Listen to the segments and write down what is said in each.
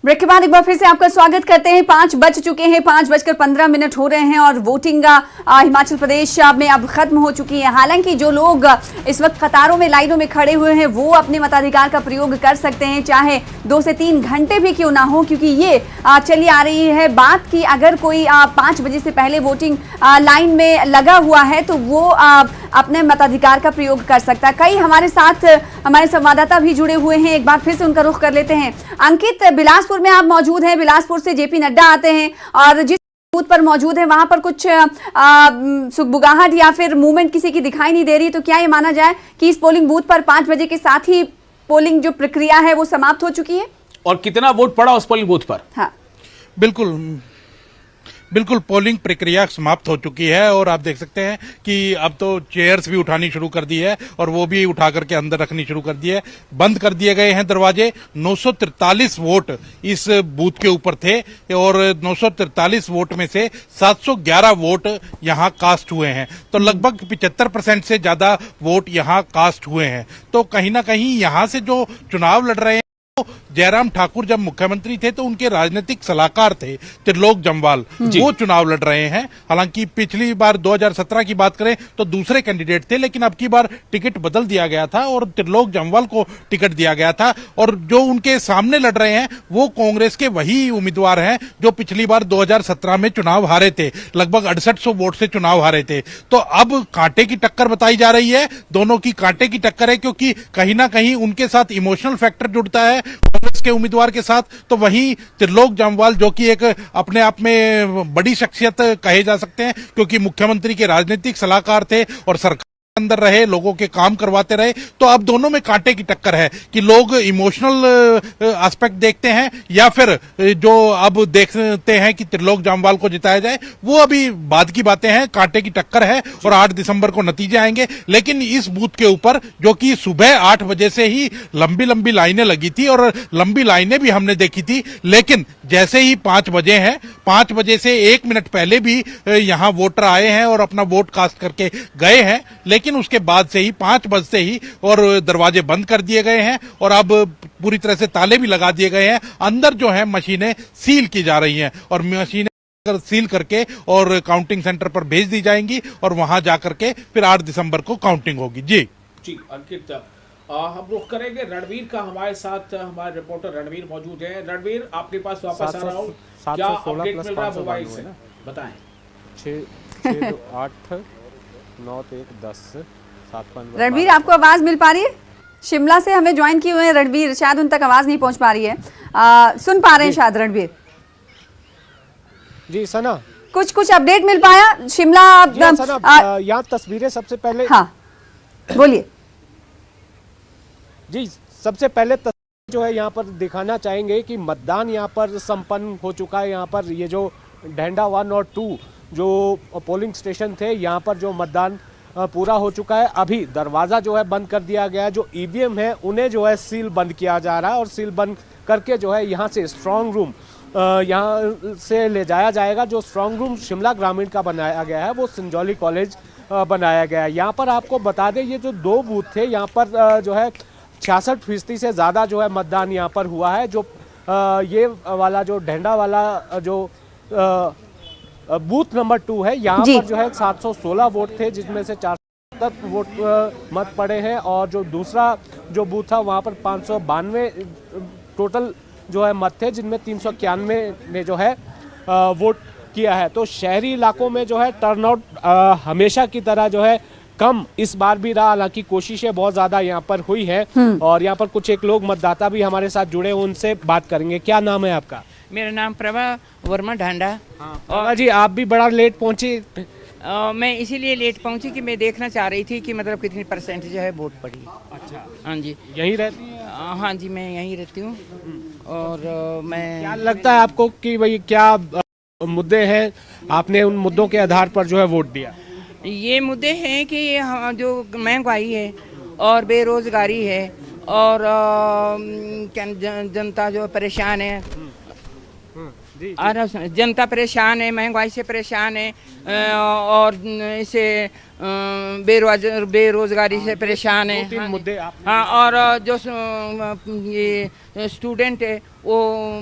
Break के बाद एक बार फिर से आपका स्वागत करते हैं। 5 बज चुके हैं, 5:15 हो रहे हैं और वोटिंग हिमाचल प्रदेश में अब खत्म हो चुकी है। हालांकि जो लोग इस वक्त कतारों में लाइनों में खड़े हुए हैं वो अपने मताधिकार का प्रयोग कर सकते हैं, चाहे 2 से 3 घंटे भी क्यों ना हो, क्योंकि ये चली आ रही है बात की अगर कोई 5 बजे से पहले वोटिंग लाइन में लगा हुआ है तो वो अपने मताधिकार का प्रयोग कर सकता है। कई हमारे साथ हमारे संवाददाता भी जुड़े हुए हैं, एक बार फिर से उनका रुख कर लेते हैं। अंकित, बिलासपुर में आप मौजूद हैं, बिलासपुर से जेपी नड्डा आते हैं और जिस बूथ पर मौजूद है वहां पर कुछ सुगबुगाहट या फिर मूवमेंट किसी की दिखाई नहीं दे रही, तो क्या ये माना जाए कि इस पोलिंग बूथ पर 5 बजे के साथ ही पोलिंग जो प्रक्रिया है वो समाप्त हो चुकी है? और कितना वोट पड़ा उस पोलिंग बूथ पर? हाँ, बिल्कुल पोलिंग प्रक्रिया समाप्त हो चुकी है और आप देख सकते हैं कि अब तो चेयर्स भी उठानी शुरू कर दी है और वो भी उठा करके अंदर रखनी शुरू कर दी है। बंद कर दिए गए हैं दरवाजे। 943 वोट इस बूथ के ऊपर थे और 943 वोट में से 711 वोट यहां कास्ट हुए हैं, तो लगभग 75% से ज्यादा वोट यहां कास्ट हुए हैं। तो कहीं ना कहीं यहां से जो चुनाव लड़ रहे हैं, जयराम ठाकुर जब मुख्यमंत्री थे तो उनके राजनीतिक सलाहकार थे त्रिलोक जम्वाल, वो चुनाव लड़ रहे हैं। हालांकि पिछली बार 2017 की बात करें तो दूसरे कैंडिडेट थे, लेकिन अब की बार टिकट बदल दिया गया था और त्रिलोक जम्वाल को टिकट दिया गया था। और जो उनके सामने लड़ रहे हैं वो कांग्रेस के वही उम्मीदवार हैं जो पिछली बार 2017 में चुनाव हारे थे, लगभग 6800 वोट से चुनाव हारे थे। तो अब कांटे की टक्कर बताई जा रही है, दोनों की कांटे की टक्कर है, क्योंकि कहीं ना कहीं उनके साथ इमोशनल फैक्टर जुड़ता है कांग्रेस के उम्मीदवार के साथ। तो वहीं त्रिलोक जम्वाल जो कि एक अपने आप में बड़ी शख्सियत कहे जा सकते हैं, क्योंकि मुख्यमंत्री के राजनीतिक सलाहकार थे और सरकार अंदर रहे, लोगों के काम करवाते रहे। तो अब दोनों में कांटे की टक्कर है कि लोग इमोशनल एस्पेक्ट देखते हैं या फिर जो अब देखते हैं कि त्रिलोक जम्वाल को जिताया जाए, वो अभी बाद की बातें हैं। कांटे की टक्कर है और 8 दिसंबर को नतीजे आएंगे। लेकिन इस बूथ के ऊपर जो कि सुबह 8 बजे से ही लंबी लंबी लाइनें लगी थी और लंबी लाइनें भी हमने देखी थी, लेकिन जैसे ही 5 बजे हैं, 5 बजे से 1 मिनट पहले भी यहां वोटर आए हैं और अपना वोट कास्ट करके गए हैं। लेकिन उसके बाद से ही 5 बजते ही और दरवाजे बंद कर दिए गए हैं और अब पूरी तरह से ताले भी लगा दिए गए हैं। अंदर जो है मशीनें सील की जा रही हैं और मशीनें सील करके और काउंटिंग सेंटर पर भेज दी जाएंगी और वहां जाकर के फिर 8 दिसंबर को काउंटिंग होगी। जी अंकित, हम रुख करेंगे रणवीर का, हमारे साथ हमारे रिपोर्टर रणवीर मौजूद है। रणवीर, आपके पास वापस आ रहा हूँ, क्या अपडेट मिल रहा है मोबाइल से? बताएं। 6289107 रणवीर आपको आवाज मिल पा रही है? शिमला से हमें ज्वाइन किए हुए हैं रणवीर, शायद उन तक आवाज नहीं पहुंच पा रही है। सुन पा रहे हैं शायद रणवीर? जी सना, कुछ अपडेट मिल पाया शिमला? यहाँ तस्वीरें सबसे पहले, हाँ बोलिए जी। सबसे पहले तस्वीर जो है यहाँ पर दिखाना चाहेंगे कि मतदान यहाँ पर संपन्न हो चुका है। यहाँ पर ये जो ढेंडा 1 और 2 जो पोलिंग स्टेशन थे, यहाँ पर जो मतदान पूरा हो चुका है। अभी दरवाज़ा जो है बंद कर दिया गया है। जो ईवीएम है उन्हें जो है सील बंद किया जा रहा है और सील बंद करके जो है यहाँ से स्ट्रांग रूम यहाँ से ले जाया जाएगा। जो स्ट्रांग रूम शिमला ग्रामीण का बनाया गया है वो संजौली कॉलेज बनाया गया है। यहाँ पर आपको बता दें, ये जो 2 बूथ थे यहाँ पर जो है 66% से ज़्यादा जो है मतदान यहाँ पर हुआ है। जो ये वाला जो ढेंडा वाला जो बूथ नंबर 2 है, यहाँ पर जो है 716 वोट थे, जिसमें से 470 वोट मत पड़े हैं। और जो दूसरा जो बूथ था वहाँ पर 592 टोटल जो है मत थे, जिनमें 391 ने जो है वोट किया है। तो शहरी इलाकों में जो है टर्नआउट हमेशा की तरह जो है कम इस बार भी रहा, हालांकि कोशिशें बहुत ज्यादा यहाँ पर हुई है। और यहाँ पर कुछ एक लोग मतदाता भी हमारे साथ जुड़े, उनसे बात करेंगे। क्या नाम है आपका? मेरा नाम प्रभा वर्मा ढांडा। और जी, आप भी बड़ा लेट पहुंची। मैं इसीलिए लेट पहुंची कि मैं देखना चाह रही थी कि मतलब कितनी परसेंटेज है वोट पड़ी। अच्छा, हाँ जी। यहीं रहती है? हाँ जी, मैं यहीं रहती हूँ। और मैं, क्या लगता है आपको कि भाई क्या मुद्दे हैं, आपने उन मुद्दों के आधार पर जो है वोट दिया? ये मुद्दे हैं कि जो महंगाई है और बेरोजगारी है और जनता जो परेशान है, जनता परेशान है, महंगाई से परेशान है और इसे बेरोजगारी से परेशान है। 2-3 मुद्दे आप हाँ, और जो ये स्टूडेंट है वो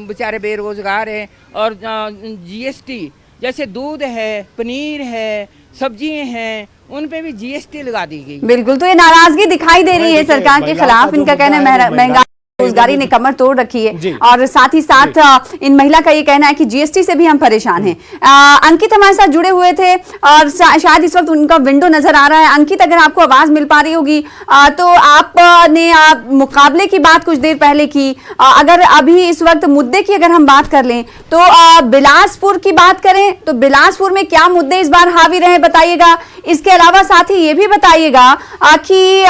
बेचारे बेरोजगार है, और जीएसटी जैसे दूध है, पनीर है, सब्जी हैं, उन पे भी जीएसटी लगा दी गई। बिल्कुल, तो ये नाराजगी दिखाई दे रही है सरकार के खिलाफ। इनका कहना है महंगाई रोजगारी ने कमर तोड़ रखी है, और साथ ही साथ इन महिला का ये कहना है कि जीएसटी से भी हम परेशान हैं। अंकित हमारे साथ जुड़े हुए थे और शायद इस वक्त उनका विंडो नजर आ रहा है। अंकित, अगर आपको आवाज मिल पा रही होगी तो आपने मुकाबले की बात कुछ देर पहले की, अगर अभी इस वक्त मुद्दे की अगर हम बात कर लें तो बिलासपुर की बात करें तो बिलासपुर में क्या मुद्दे इस बार हावी रहे बताइएगा। इसके अलावा साथ ही ये भी बताइएगा कि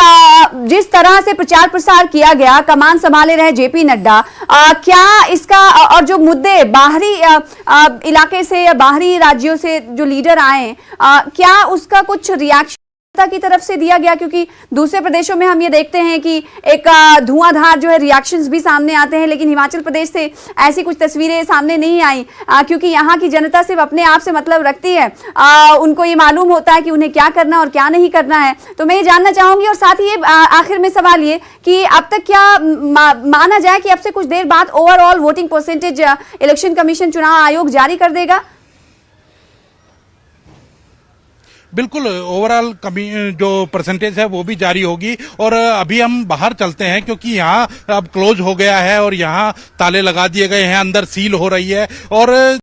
जिस तरह से प्रचार प्रसार किया गया, कमान संभाले रहे जेपी नड्डा, क्या इसका और जो मुद्दे बाहरी इलाके से या बाहरी राज्यों से जो लीडर आए, क्या उसका कुछ रिएक्शन की तरफ से दिया गया? क्योंकि दूसरे प्रदेशों में हम ये देखते हैं कि एक धुआंधार जो है रिएक्शंस भी सामने आते हैं, लेकिन हिमाचल प्रदेश से ऐसी कुछ तस्वीरें सामने नहीं आई, क्योंकि यहाँ की जनता सिर्फ अपने आप से मतलब रखती है। उनको ये मालूम होता है कि उन्हें क्या करना और क्या नहीं करना है। तो मैं ये जानना चाहूंगी, और साथ ही ये आखिर में सवाल ये कि अब तक क्या माना जाए कि अब से कुछ देर बाद overall voting percentage election commission, चुनाव आयोग जारी कर देगा? बिल्कुल, ओवरऑल जो परसेंटेज है वो भी जारी होगी। और अभी हम बाहर चलते हैं क्योंकि यहाँ अब क्लोज हो गया है और यहाँ ताले लगा दिए गए हैं, अंदर सील हो रही है। और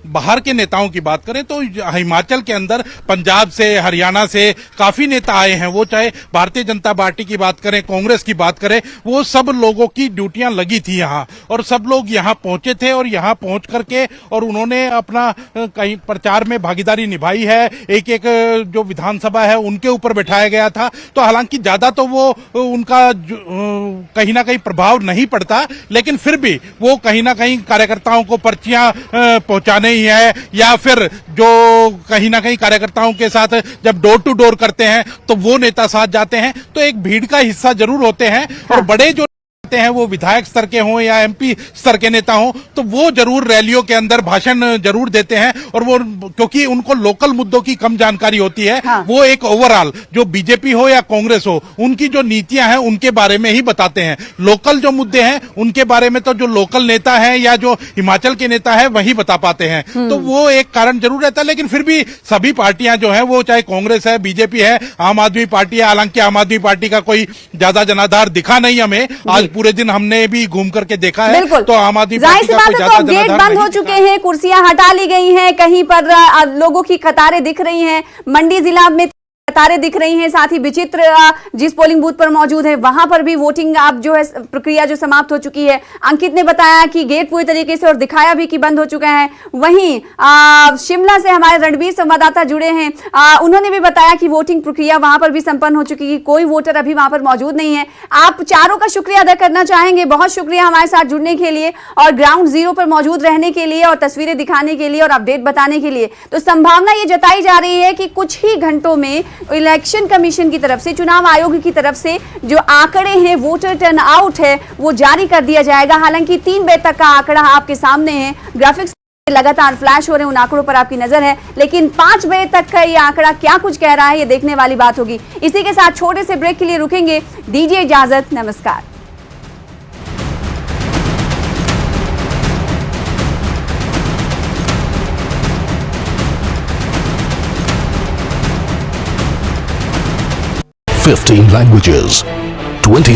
बाहर के नेताओं की बात करें तो हिमाचल के अंदर पंजाब से, हरियाणा से काफी नेता आए हैं। वो चाहे भारतीय जनता पार्टी की बात करें, कांग्रेस की बात करें, वो सब लोगों की ड्यूटियां लगी थी यहाँ, और सब लोग यहाँ पहुंचे थे। और यहाँ पहुंच करके और उन्होंने अपना कहीं प्रचार में भागीदारी निभाई है। एक एक जो विधानसभा है उनके ऊपर बैठाया गया था। तो हालांकि ज्यादा तो वो उनका कहीं ना कहीं प्रभाव नहीं पड़ता, लेकिन फिर भी वो कहीं ना कहीं कार्यकर्ताओं को पर्चियां पहुंचाने ही है, या फिर जो कहीं ना कहीं कार्यकर्ताओं के साथ जब डोर टू डोर करते हैं तो वो नेता साथ जाते हैं, तो एक भीड़ का हिस्सा जरूर होते हैं। और बड़े जो हैं वो विधायक स्तर के हों या एमपी स्तर के नेता हों, तो वो जरूर रैलियों के अंदर भाषण जरूर देते हैं। और वो क्योंकि उनको लोकल मुद्दों की कम जानकारी होती है, वो एक ओवरऑल जो बीजेपी हो या कांग्रेस हो, उनकी जो नीतियां हैं उनके बारे में ही बताते हैं। लोकल जो मुद्दे हैं उनके बारे में तो जो लोकल नेता है या जो हिमाचल के नेता है वही बता पाते हैं। तो वो एक कारण जरूर रहता है। लेकिन फिर भी सभी पार्टियां जो है, वो चाहे कांग्रेस है, बीजेपी है, आम आदमी पार्टी है, हालांकि आम आदमी पार्टी का कोई ज्यादा जनाधार दिखा नहीं हमें, आज पूरे दिन हमने भी घूम करके देखा है। तो आम आदमी पार्टी का कोई ज्यादा तो गेट बंद हो चुके हैं, कुर्सियां हटा ली गई हैं, कहीं पर लोगों की कतारें दिख रही हैं। मंडी जिला में कतारें दिख रही हैं, साथ ही विचित्र जिस पोलिंग बूथ पर मौजूद है वहां पर भी वोटिंग अब जो है प्रक्रिया जो समाप्त हो चुकी है। अंकित ने बताया कि गेट पूरी तरीके से और दिखाया भी कि बंद हो चुका है। वहीं शिमला से हमारे रणबीर संवाददाता जुड़े हैं, उन्होंने भी बताया कि वोटिंग प्रक्रिया वहां पर भी संपन्न हो चुकी है, कोई वोटर अभी वहां पर मौजूद नहीं है। आप चारों का शुक्रिया अदा करना चाहेंगे, बहुत शुक्रिया हमारे साथ जुड़ने के लिए और ग्राउंड जीरो पर मौजूद रहने के लिए और तस्वीरें दिखाने के लिए और अपडेट बताने के लिए। तो संभावना ये जताई जा रही है कि कुछ ही घंटों में इलेक्शन कमीशन की तरफ से, चुनाव आयोग की तरफ से जो आंकड़े हैं, वोटर टर्न आउट है, वो जारी कर दिया जाएगा। हालांकि 3 बजे तक का आंकड़ा आपके सामने है, ग्राफिक्स लगातार फ्लैश हो रहे हैं, उन आंकड़ों पर आपकी नजर है, लेकिन 5 बजे तक का ये आंकड़ा क्या कुछ कह रहा है, ये देखने वाली बात होगी। इसी के साथ छोटे से ब्रेक के लिए रुकेंगे, दीजिए इजाजत, नमस्कार। (15 languages, 20